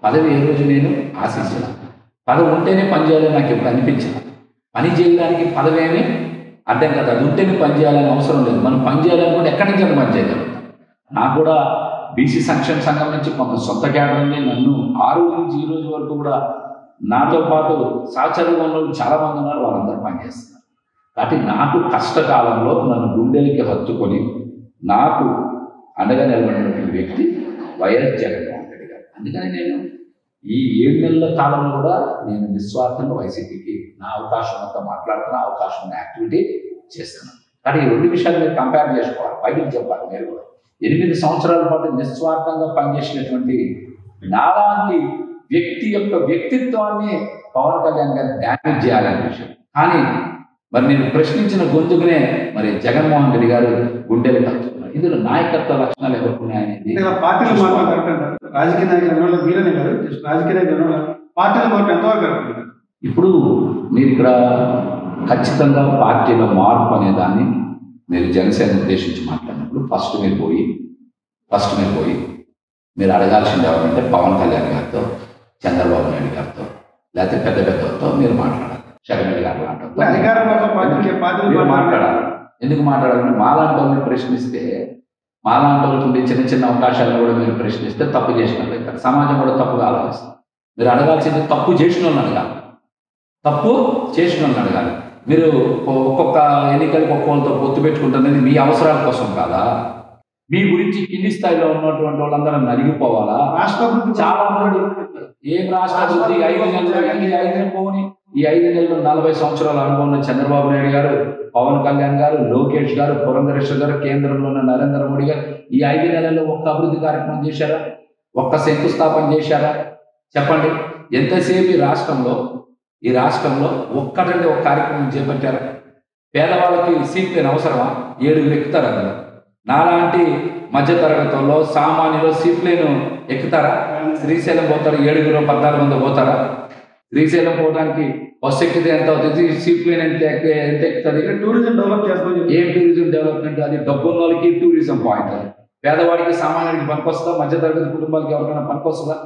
పదవి ఏ రోజు నేను ఆశించిన. పదవి ఉంటేనే పని చేయాలని నాకు ఎప్పుడు అనిపించింది. పని చేయడానికి పదవి ఏమీ అర్థం కాదు. అది ఉంటేనే పని చేయాలని అవసరం లేదు. మనం పని చేయాలనుకుంటే ఎక్కడి నుంచి పని చేయగలుగుతాం. నాకు కూడా బీసీ సంక్షేమ సంఘం నుంచి కొంత సొంత క్యాడర్ ఉంది. నన్ను ఆ రోజు నుంచి ఈ రోజు వరకు కూడా నాతో పాటు సహచరులు ఉన్న వాళ్ళు చాలామంది ఉన్నారు. వాళ్ళందరూ పనిచేస్తున్నారు. కాబట్టి నాకు కష్టకాలంలో నన్ను గుండెలకి హత్తుకొని నాకు అండగా నిలబడినటువంటి వ్యక్తి వైఎస్ జగన్మోహన్ రెడ్డి గారు. అందుకని నేను ఈ 7 నెలల కాలంలో కూడా నేను నిస్వార్థంగా వైసీపీకి నా అవకాశం అంతా మాట్లాడుతున్నా, అవకాశం ఉన్న యాక్టివిటీ చేస్తున్నాను. కానీ ఈ 2 విషయాలు మీరు కంపేర్ చేసుకోవాలి, బయటకు చెప్పాలి. మీరు కూడా 8 సంవత్సరాల పాటు నిస్వార్థంగా పనిచేసినటువంటి నాలాంటి వ్యక్తి యొక్క వ్యక్తిత్వాన్ని పవన్ కళ్యాణ్ గారు డ్యామేజ్ చేయాలనే విషయం. కానీ మరి నేను ప్రశ్నించిన గొంతుకునే మరి జగన్మోహన్ రెడ్డి గారు గుండెలు కలుపుతున్నారు. ఇందులో నాయకత్వ లక్షణాలు ఎవరికి ఉన్నాయనేది పార్టీలు మాట్లాడుతుంటారు. రాజకీయ నాయకులు వీరనే గారు రాజకీయ నాయకులు పార్టీలు మాట ఎంతవరకు కరెక్ట్? ఇప్పుడు మీరు ఇక్కడ ఖచ్చితంగా పార్టీలో మార్పు అనే దాన్ని మీరు జనసేన ఉద్దేశించి మాట్లాడినప్పుడు ఫస్ట్ మీరు పోయి మీరు అడగాల్సింది ఎవరంటే పవన్ కళ్యాణ్ గారితో, చంద్రబాబు నాయుడు గారితో, లేకపోతే పెద్దతో మీరు మాట్లాడాలి. షర్మిల గారు మాట్లాడాలి. ఎందుకు మాట్లాడాలంటే మాలాంటి వాళ్ళని ప్రశ్నిస్తే, మాలాంటి వాళ్ళకి ఉండే చిన్న చిన్న అవకాశాలను కూడా మీరు ప్రశ్నిస్తే తప్పు చేసినట్లయితే సమాజం కూడా తప్పుగా ఆలోచిస్తుంది. మీరు అడగాల్సింది తప్పు చేసిన వాళ్ళని అడగాలి. తప్పు చేసిన వాళ్ళని అడగాలి. మీరు ఒక్కొక్క ఎన్నికలకు ఒక్కొక్కరితో పొత్తు పెట్టుకుంటున్నది మీ అవసరాల కోసం కాదా? మీ గురించి కింది స్థాయిలో ఉన్నటువంటి వాళ్ళందరూ నలిగిపోవాలా? చాలా మంది ఏం రాష్ట్ర అభివృద్ధి 5 నెలలు పోని ఈ 5 నెలలు 40 సంవత్సరాల అనుభవం ఉన్న చంద్రబాబు నాయుడు గారు, పవన్ కళ్యాణ్ గారు, లోకేష్ గారు, పురంధరేశ్వర్ గారు, కేంద్రంలో ఉన్న నరేంద్ర మోడీ గారు ఈ 5 నెలల్లో ఒక్క అభివృద్ధి కార్యక్రమం చేశారా? ఒక్క శంకుస్థాపన చేశారా? చెప్పండి. ఎంతసేపు ఈ రాష్ట్రంలో ఒక్కటంటే ఒక కార్యక్రమం చేపట్టారా? పేదవాళ్ళకి సీట్ లేని అవసరమా? 7 ఎక్కుతారు అందులో. నాలాంటి మధ్యతరగతుల్లో సామాన్యులు సీట్ లేను ఎక్కుతారా? శ్రీశైలం పోతారు, 7-14 మంది పోతారా? శ్రీశైలం పోవడానికి బస్సు ఎక్కితే ఎంత అవుతుంది? సీట్ లేని ఎంత ఎక్కుతుంది? టూరిజం డెవలప్ చేస్తాం. ఏం టూరిజం డెవలప్మెంట్? అది డబ్బు ఉన్న వాళ్ళకి టూరిజం పాయింట్. పేదవాడికి సామాన్యుడికి పనికొస్తుందా? మధ్యతరగతి కుటుంబాలకి ఎవరికైనా పనికొస్తుందా?